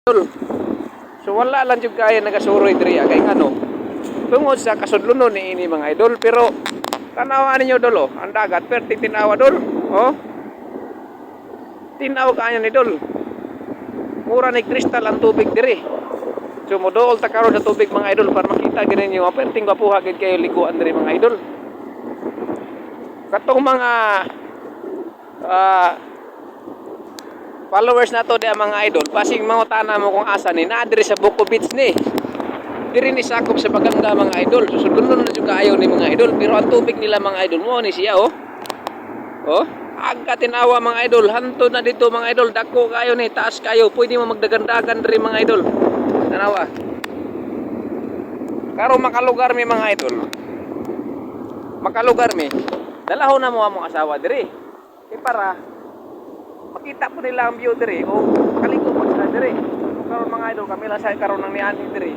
idol. So wala lang jud kaya nagasuroy diri kay ngano. Tungod sa kasudlunon ni ini mga idol, pero tanawa ninyo dol oh, ang dagat perti tinawa dol. Oh. Tinaw kaayo ni dol. Mura ni kristal ang tubig diri. So modool ta karon sa tubig mga idol para makita gid ninyo perting gapuha gid kayo liguan diri mga idol. Katong mga followers na to di mga idol, pasing mangutana mo kung asa ni na diri sa Buko Beach ni. Diri ni sakop sa Baganga mga idol. Susudlon na jud kaayo ni mga idol, pero ang tubig nila mga idol mo ni siya oh. Oh, agka tinawa mga idol, hantod na dito mga idol, dako kayo ni, taas kayo, pwede mo magdagandagan diri mga idol. Tanawa. Karo makalugar mi mga idol. Makalugar mi. Dalahon na mo among asawa diri. Kay para makita po nila ang view diri o kaligo pa sila diri. Karon mga idol, kami lang sa karon ng niani diri.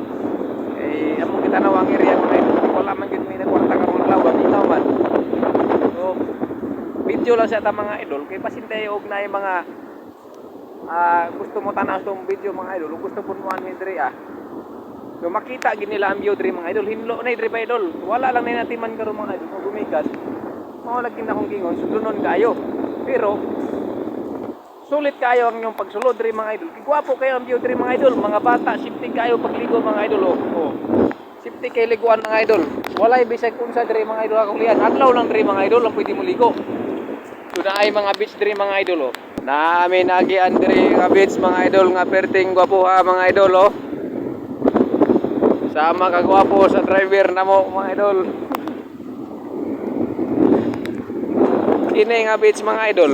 Eh among kita nawang area mga idol, wala man gid mi na kwarta karon lawa, bitaw man. So video lang sa ta mga idol kay pasintay og naay mga gusto mo tanaw tong video mga idol, gusto punuan mi diri So makita gid nila ang view diri mga idol, hinlo na diri pa idol. Wala lang na natiman karon mga idol, kung gumikas. Mao lagi na akong gingon, sudlunon kayo. Pero sulit kayo ang inyong pagsulod diri mga idol. Gwapo kayo ang view diri mga idol, mga bata, safety kayo pagligo mga idol oh. Safety kay liguan mga idol. Walay bisag unsa diri mga idol akong lian. Adlaw lang diri mga idol ang pwede mo ligo. So na ay mga beach diri mga idol oh. Naami nagian diri nga beach mga idol nga perting gwapuha mga idol oh. Sama ka gwapo sa driver namo mga idol. Kini nga beach mga idol.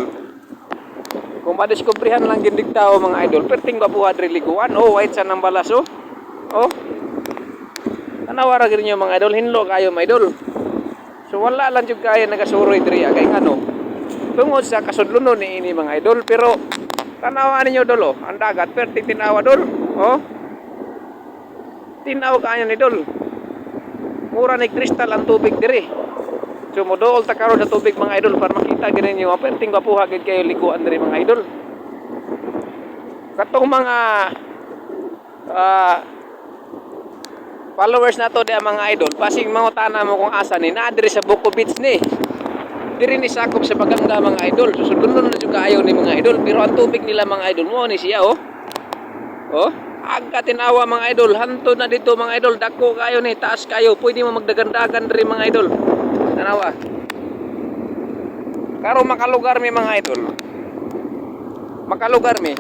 Kung madiskubrihan lang gindig tao mga idol, perting gwapuha diri liguan oh, white sa nang balas oh. Oh. Tanawara gid niyo mga idol, hinlo kayo mga idol. So wala lang jud kaya nagasuroy diri kay ngano. Tungod sa kasudlunon ni ini mga idol, pero tanawa ninyo dol oh, ang dagat perti tinawa dol. Oh. Tinaw kaayo ni dol. Mura ni kristal ang tubig diri. So modool ta karon sa tubig mga idol para makita gid ninyo perting gapuha gid kayo liguan diri mga idol. Katong mga followers na to di mga idol, pasing mangutana mo kung asa ni na diri sa Buko Beach ni. Diri ni sakop sa Baganga mga idol. Susudlon na jud kaayo ni mga idol, pero ang tubig nila mga idol mo ni siya oh. Oh, agka tinawa mga idol, hantod na dito mga idol, dako kayo ni, taas kayo, pwede mo magdagandagan diri mga idol. Tanawa. Karo makalugar mi mga idol. Makalugar mi.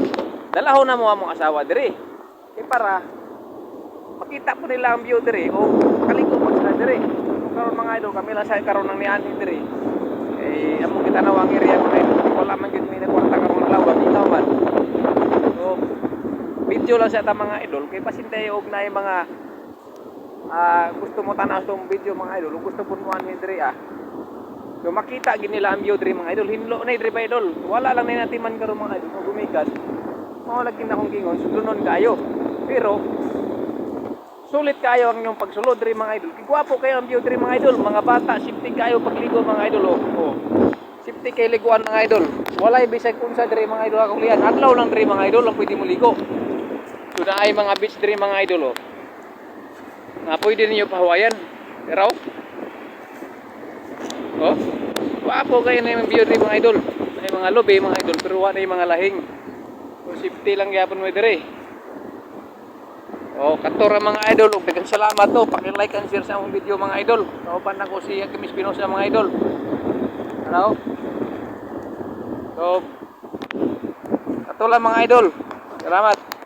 Dalahon na mo among asawa diri. Kay para makita po nila ang view diri o kaligo pa sila diri. Karon mga idol, kami lang sa karon ng niani diri. Eh among kita nawang area mga idol, wala man gid mi na kwarta karon lawa, bitaw man. So video lang sa ta mga idol kay pasintay og naay mga gusto mo tanaw tong video mga idol, gusto punuan mi diri So makita gid nila ang view diri mga idol, hinlo na diri pa idol. Wala lang na natiman karon mga idol, kung gumikas. Mao lagi na akong gingon, sudlunon kayo. Pero sulit kayo ang inyong pagsulod diri mga idol. Gwapo kayo ang view diri mga idol, mga bata, safety kayo pagligo mga idol oh. Safety kay liguan mga idol. Walay bisag unsa diri mga idol akong lian. Adlaw lang diri mga idol ang pwede mo ligo. So na ay mga beach diri mga idol oh. Nga pwede ninyo pahawayan. Pero oh, gwapo kayo na yung view diri mga idol. May mga lobby mga idol, pero wala yung mga lahing. So safety lang gyapon mo diri. Oh, katora mga idol, ug daghang salamat to. Paki-like and share sa akong video mga idol. Kauban ako si Kimis Pinosa mga idol. Hello. So, kato lang mga idol. Salamat.